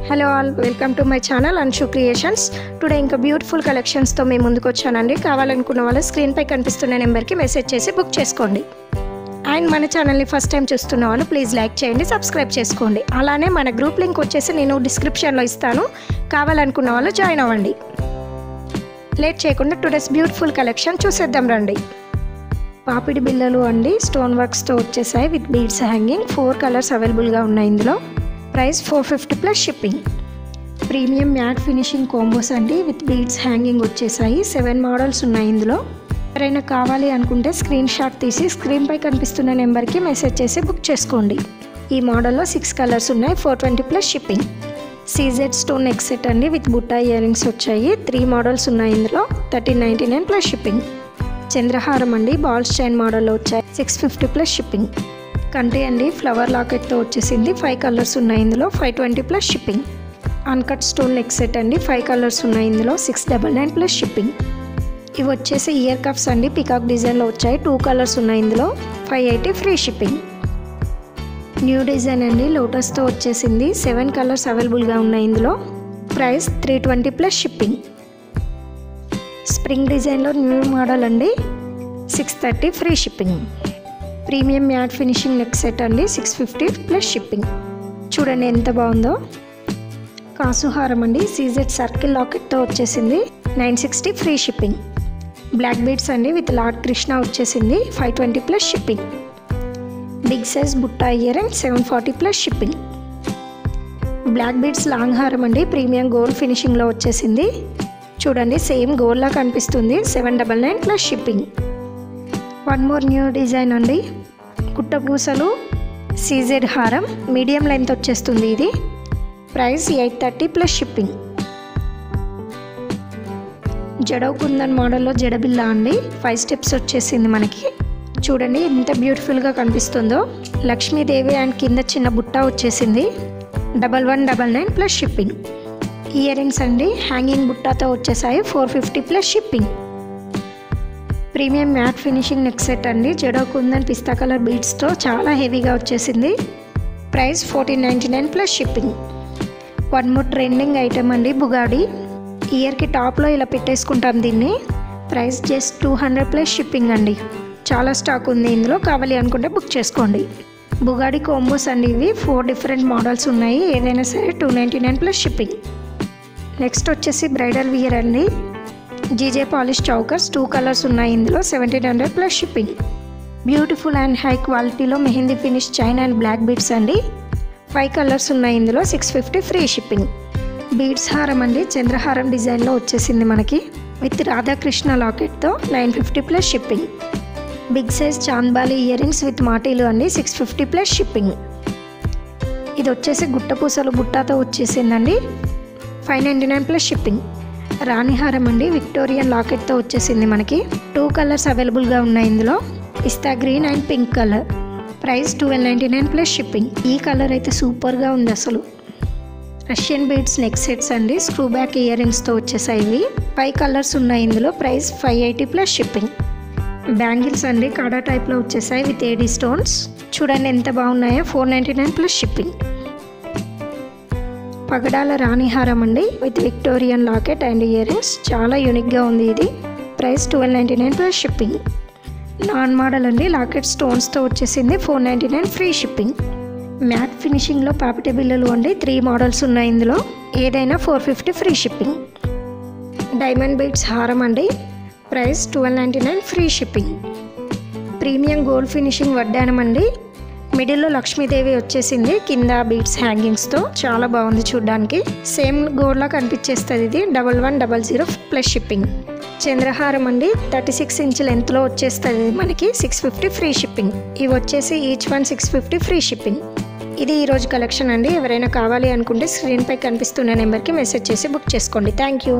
Hello all, welcome to my channel Anshu creations. Today ఇంకా beautiful కలెక్షన్స్తో మేము ముందుకు వచ్చానండి. కావాలనుకున్న వాళ్ళు స్క్రీన్పై కనిపిస్తున్న నెంబర్కి మెసేజ్ చేసి బుక్ చేసుకోండి. అండ్ మన ఛానల్ని ఫస్ట్ టైం చూస్తున్న వాళ్ళు ప్లీజ్ లైక్ చేయండి, సబ్స్క్రైబ్ చేసుకోండి. అలానే మన గ్రూప్ లింక్ వచ్చేసి నేను డిస్క్రిప్షన్లో ఇస్తాను, కావాలనుకున్న వాళ్ళు జాయిన్ అవ్వండి. లేట్ చేయకుండా టుడేస్ బ్యూటిఫుల్ కలెక్షన్ చూసేద్దాం రండి. పాపిడి బిళ్ళలు అండి, స్టోన్ వర్క్స్తో వచ్చేసాయి విత్ బీడ్స్ హ్యాంగింగ్. 4 కలర్స్ అవైలబుల్గా ఉన్నాయి ఇందులో. Price 450 plus shipping. Premium matte finishing combos అండి విత్ బీడ్స్ హ్యాంగింగ్ వచ్చేసాయి. 7 మోడల్స్ ఉన్నాయి ఇందులో. ఎవరైనా కావాలి అనుకుంటే స్క్రీన్ షాట్ తీసి స్క్రీన్పై కనిపిస్తున్న నెంబర్కి మెసేజ్ చేసి బుక్ చేసుకోండి. ఈ మోడల్లో 6 కలర్స్ ఉన్నాయి. 420 plus shipping. CZ stone neck set అండి విత్ బుట్టా ఇయర్ రింగ్స్ వచ్చాయి. 3 మోడల్స్ ఉన్నాయి ఇందులో. 1399 ప్లస్ షిప్పింగ్. చంద్రహారం అండి, బాల్స్ చైన్ మోడల్లో వచ్చాయి. 650 ప్లస్ షిప్పింగ్. కంటే అండి ఫ్లవర్ లాకెట్తో వచ్చేసింది. 5 కలర్స్ ఉన్నాయి ఇందులో. 520 plus shipping. Uncut stone neck set అండి, 5 కలర్స్ ఉన్నాయి ఇందులో. 699 ప్లస్ షిప్పింగ్. ఇవి వచ్చేసి ఇయర్ కప్స్ అండి, పికాక్ డిజైన్లో వచ్చాయి. 2 కలర్స్ ఉన్నాయి ఇందులో. 580 ఫ్రీ షిప్పింగ్. న్యూ డిజైన్ అండి, లోటస్తో వచ్చేసింది. 7 కలర్స్ అవైలబుల్గా ఉన్నాయి ఇందులో. Price 320 plus shipping. స్ప్రింగ్ డిజైన్లో న్యూ మోడల్ అండి, 630 free shipping. Premium matte finishing neck set అండి, 650 ప్లస్ షిప్పింగ్. చూడండి ఎంత బాగుందో. కాసుహారం అండి, సీజెడ్ సర్కిల్ లాకెట్తో వచ్చేసింది. 960 ఫ్రీ షిప్పింగ్. బ్లాక్ బీడ్స్ అండి విత్ లార్డ్ కృష్ణ వచ్చేసింది. 520 ప్లస్ షిప్పింగ్. బిగ్ సైజ్ బుట్టా ear and 740 plus shipping. Black beads long హారం అండి, ప్రీమియం గోల్డ్ ఫినిషింగ్లో వచ్చేసింది. చూడండి సేమ్ గోల్డ్లా కనిపిస్తుంది. 799 plus shipping. 1 more new design అండి, కుట్టపూసలు సీజెడ్ హారం, మీడియం లెంత్ వచ్చేస్తుంది ఇది. Price 830 plus shipping. జడవ్ కుందన్ మోడల్లో జడబిల్ల అండి, 5 స్టెప్స్ వచ్చేసింది మనకి. చూడండి ఎంత బ్యూటిఫుల్గా కనిపిస్తుందో. లక్ష్మీదేవి అండ్ కింద చిన్న బుట్ట వచ్చేసింది. 1199 ప్లస్ షిప్పింగ్. ఇయర్ రింగ్స్ అండి, హ్యాంగింగ్ బుట్టాతో వచ్చేసాయి. 450 plus shipping. Premium matte finishing neck set అండి, జడవ్ కుందన్ పిస్తా కలర్ బీడ్స్తో చాలా హెవీగా వచ్చేసింది. Price 1499 plus shipping. 1 more trending item అండి, బుగాడి. ఇయర్కి టాప్లో ఇలా పెట్టేసుకుంటాం దీన్ని. ప్రైస్ జస్ట్ 200 ప్లస్ షిప్పింగ్ అండి. చాలా స్టాక్ ఉంది ఇందులో, కావాలి అనుకుంటే బుక్ చేసుకోండి. బుగాడి కాంబోస్ అండి ఇవి. 4 డిఫరెంట్ మోడల్స్ ఉన్నాయి, ఏదైనా సరే 299 ప్లస్ షిప్పింగ్. నెక్స్ట్ వచ్చేసి బ్రైడల్ వియర్ అండి, జీజే పాలిష్ చౌకర్స్. 2 కలర్స్ ఉన్నాయి ఇందులో. 1700 plus shipping. Beautiful and high క్వాలిటీలో mehndi finish chain and black beads అండి. 5 కలర్స్ ఉన్నాయి ఇందులో. 650 ఫ్రీ షిప్పింగ్. బీడ్స్ హారం అండి, చంద్రహారం డిజైన్లో వచ్చేసింది మనకి విత్ రాధాకృష్ణ లాకెట్తో. 950 plus shipping. Big size chandbali earrings with మాటీలు అండి. 650 ప్లస్ షిప్పింగ్. ఇది వచ్చేసి గుట్టపూసలు బుట్టాతో వచ్చేసిందండి. 599 ప్లస్ షిప్పింగ్. రాణిహారం అండి, విక్టోరియన్ లాకెట్తో వచ్చేసింది మనకి. 2 కలర్స్ అవైలబుల్గా ఉన్నాయి ఇందులో. Pista green and pink colour. Price 1299 plus shipping. ఈ కలర్ అయితే సూపర్గా ఉంది అసలు. రష్యన్ బీడ్స్ నెక్ సెట్స్ అండి, స్క్రూ బ్యాక్ ఇయర్ రింగ్స్తో వచ్చేసాయి ఇవి. 5 కలర్స్ ఉన్నాయి ఇందులో. Price 580 plus shipping. బ్యాంగిల్స్ అండి, కాడా టైప్లో వచ్చేసాయి విత్ ఏడీ స్టోన్స్. చూడండి ఎంత బాగున్నాయో. 499 ప్లస్ షిప్పింగ్. పగడాల రాణిహారం అండి with Victorian locket and ear rings. చాలా యూనిక్గా ఉంది ఇది. Price 1299 plus shipping. Non model అండి, లాకెట్ స్టోన్స్తో వచ్చేసింది. 499 ఫ్రీ షిప్పింగ్. మ్యాట్ ఫినిషింగ్లో పాపిట బిళ్ళలు అండి, 3 మోడల్స్ ఉన్నాయి ఇందులో. ఏదైనా 450 ఫ్రీ షిప్పింగ్. డైమండ్ బీడ్స్ హారం అండి, price 1299 free shipping. Premium gold finishing వడ్డానం అండి, మిడిల్లో లక్ష్మీదేవి వచ్చేసింది, కింద బీడ్స్ హ్యాంగింగ్స్తో. చాలా బాగుంది చూడ్డానికి. సేమ్ గోల్డ్లా కనిపించేస్తుంది ఇది. 1100 ప్లస్ షిప్పింగ్. చంద్రహారం అండి, 36 ఇంచ్ లెంత్లో వచ్చేస్తుంది మనకి. 650 ఫ్రీ షిప్పింగ్. ఇవి వచ్చేసి ఈచ్ వన్ 650 ఫ్రీ షిప్పింగ్. ఇది ఈరోజు కలెక్షన్ అండి. ఎవరైనా కావాలి అనుకుంటే స్క్రీన్పై కనిపిస్తున్న నెంబర్కి మెసేజ్ చేసి బుక్ చేసుకోండి. Thank you.